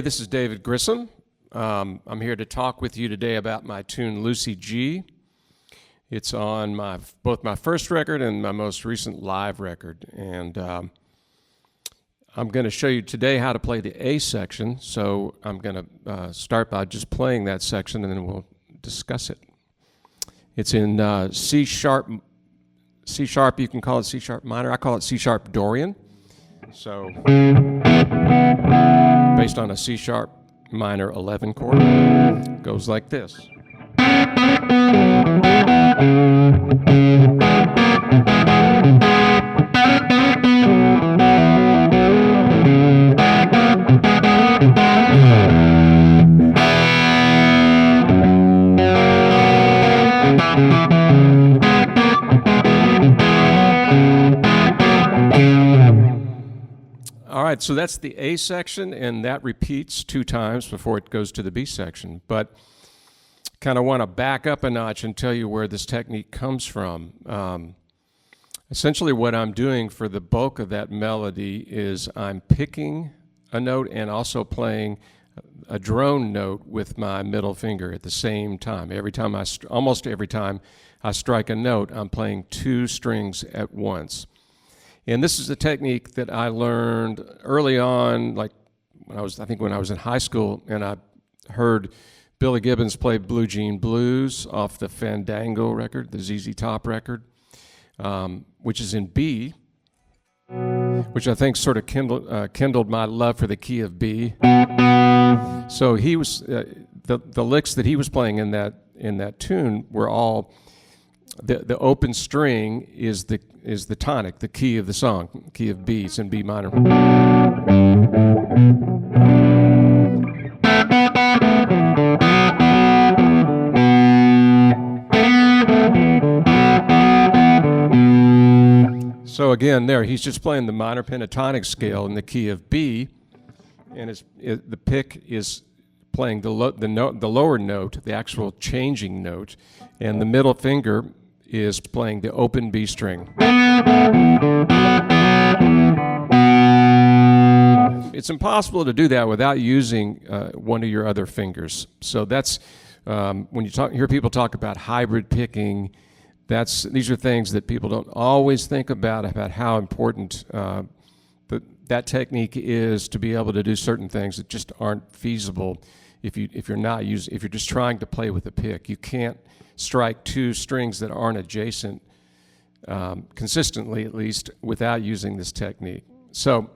Hey, this is David Grissom. I'm here to talk with you today about my tune Lucy G. It's on both my first record and my most recent live record. And I'm going to show you today how to play the A section. So I'm going to start by just playing that section and then we'll discuss it. It's in C sharp, you can call it C sharp minor. I call it C sharp Dorian. So based on a C sharp minor 11 chord, goes like this. All right, so that's the A section, and that repeats 2 times before it goes to the B section. But kind of want to back up a notch and tell you where this technique comes from. Essentially what I'm doing for the bulk of that melody is I'm picking a note and also playing a drone note with my middle finger at the same time. Almost every time I strike a note, I'm playing 2 strings at once. And this is a technique that I learned early on, like when I was in high school, and I heard Billy Gibbons play Blue Jean Blues off the Fandango record, the ZZ Top record, which is in B, which I think sort of kindled my love for the key of B. So he was the licks that he was playing in that tune were all the open string is the tonic, the key of the song, key of B. It's in B minor. So again, there he's just playing the minor pentatonic scale in the key of B, and the pick is playing the lower note, the actual changing note, and the middle finger is playing the open B string. It's impossible to do that without using one of your other fingers. So that's when you hear people talk about hybrid picking. These are things that people don't always think about how important that technique is to be able to do certain things that just aren't feasible if you're just trying to play with a pick. You can't strike 2 strings that aren't adjacent consistently, at least, without using this technique. So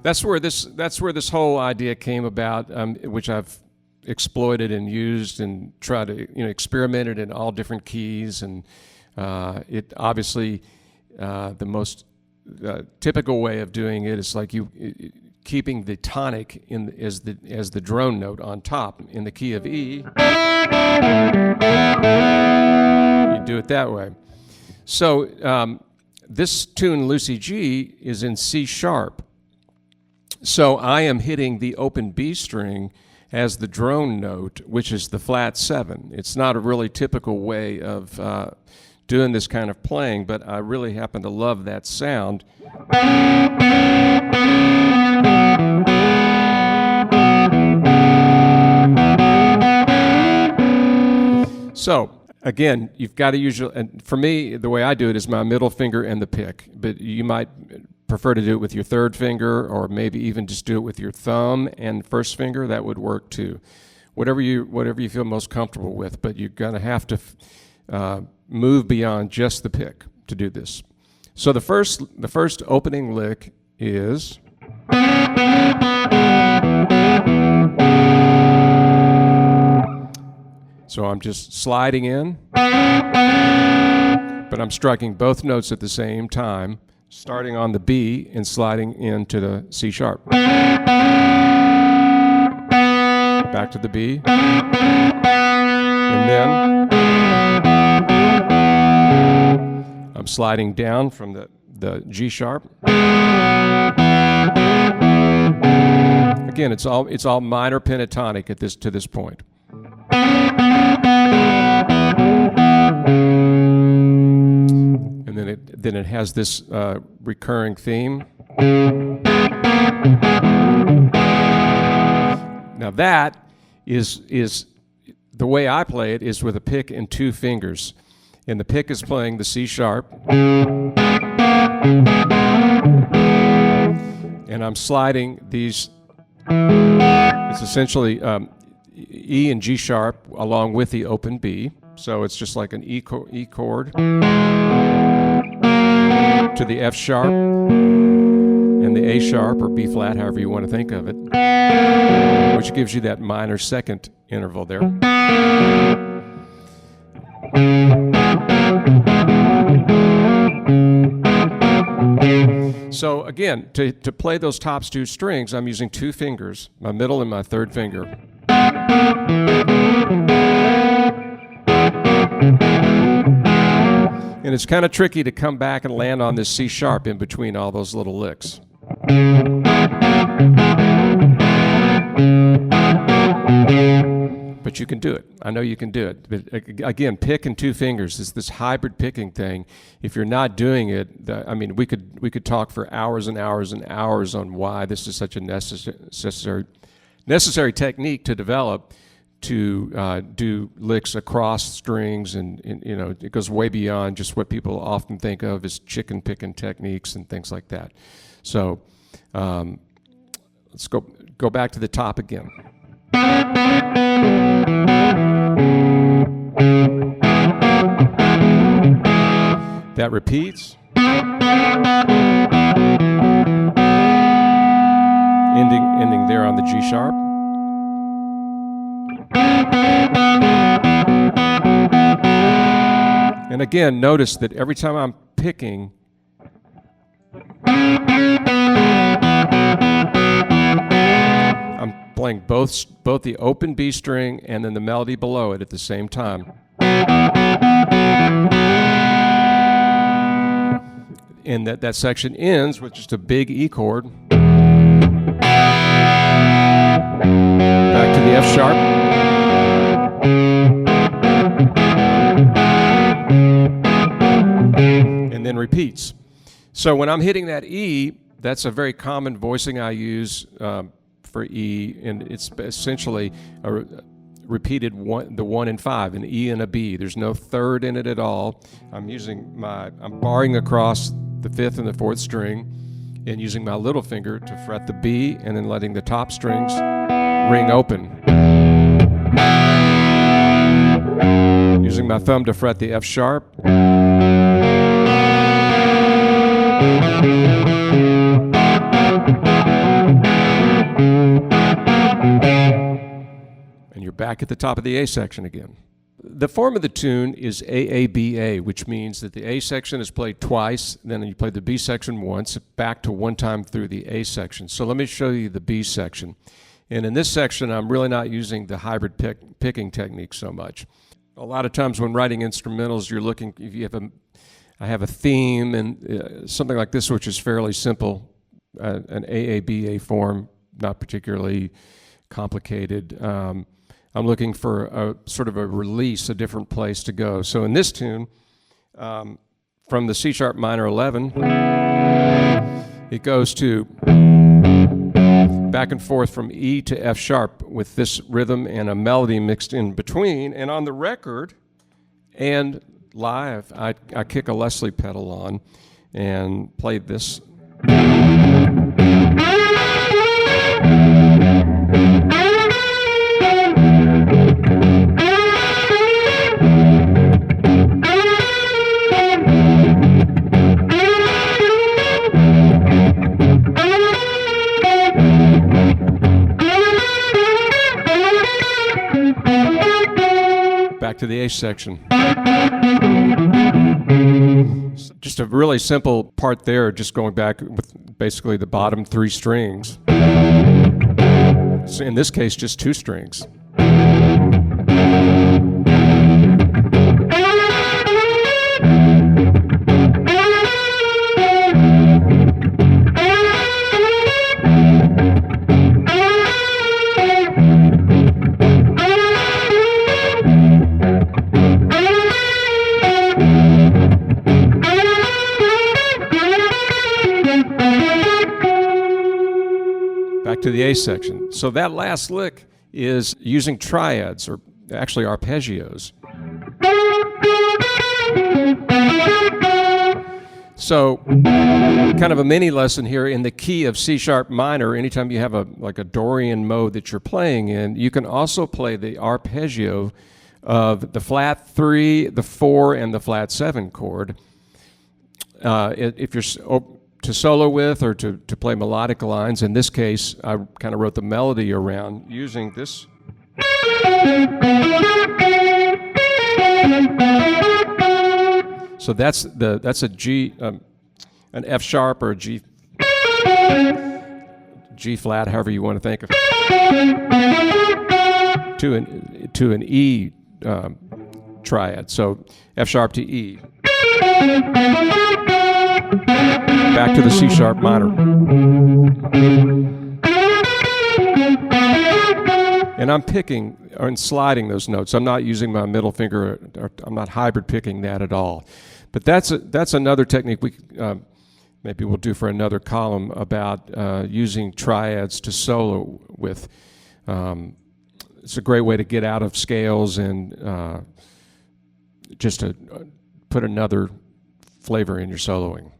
that's where this whole idea came about, which I've exploited and used and tried to experimented in all different keys, and it obviously the most typical way of doing it is like keeping the tonic as the drone note on top in the key of E. You do it that way. So this tune Lucy G is in C sharp. So I am hitting the open B string as the drone note, which is the flat 7. It's not a really typical way of doing this kind of playing, but I really happen to love that sound. So again, you've got to use and for me, the way I do it is my middle finger and the pick, but you might prefer to do it with your 3rd finger, or maybe even just do it with your thumb and 1st finger. That would work too. Whatever you feel most comfortable with, but you're going to have to move beyond just the pick to do this. So the first opening lick is so I'm just sliding in, but I'm striking both notes at the same time, starting on the B and sliding into the C sharp. Back to the B, and then I'm sliding down from the G sharp. Again, it's all minor pentatonic to this point. And then it has this recurring theme. Now that is the way I play it is with a pick and two fingers. And the pick is playing the C sharp. And I'm sliding these, it's essentially E and G sharp along with the open B. So it's just like an E chord to the F sharp and the A sharp or B flat, however you want to think of it, which gives you that minor second interval there. So again, to play those top two strings, I'm using two fingers, my middle and my third finger. And it's kind of tricky to come back and land on this C sharp in between all those little licks. But you can do it. I know you can do it. But again, pick and two fingers. It's this hybrid picking thing. If you're not doing it, I mean, we could talk for hours and hours and hours on why this is such a necessary technique to develop to do licks across strings, and you know, it goes way beyond just what people often think of as chicken picking techniques and things like that. So let's go back to the top again. That repeats, ending there on the G sharp. And again, notice that every time I'm picking, I'm playing both the open B string and then the melody below it at the same time. And that section ends with just a big E chord. Back to the F sharp. And then repeats. So when I'm hitting that E, that's a very common voicing I use for E, and it's essentially a repeated the 1 and 5, an E and a B. There's no third in it at all. I'm barring across the 5th and the 4th string and using my little finger to fret the B and then letting the top strings ring open. Using my thumb to fret the F sharp. And you're back at the top of the A section again. The form of the tune is AABA, which means that the A section is played twice, then you play the B section once, back to one time through the A section. So let me show you the B section. And in this section, I'm really not using the hybrid picking technique so much. A lot of times when writing instrumentals, you're looking, if you have I have a theme and something like this, which is fairly simple, an AABA form, not particularly complicated. I'm looking for a sort of a release, a different place to go. So in this tune, from the C sharp minor 11, it goes to back and forth from E to F sharp with this rhythm and a melody mixed in between. And on the record and live, I kick a Leslie pedal on and play this. Back to the A section. Just a really simple part there, just going back with basically the bottom 3 strings. So in this case, just 2 strings. the A section. So that last lick is using triads, or actually arpeggios. So kind of a mini lesson here in the key of C sharp minor. Anytime you have like a Dorian mode that you're playing in, you can also play the arpeggio of the flat 3, the 4, and the flat 7 chord. If you're to solo with or to play melodic lines, in this case, I kind of wrote the melody around using this. So that's a G, an F sharp or a G flat, however you want to think of it, to an E triad. So F sharp to E. Back to the C sharp minor. And I'm picking and sliding those notes. I'm not using my middle finger, or I'm not hybrid picking that at all. But that's another technique we maybe we'll do for another column about using triads to solo with. It's a great way to get out of scales and just to put another flavor in your soloing.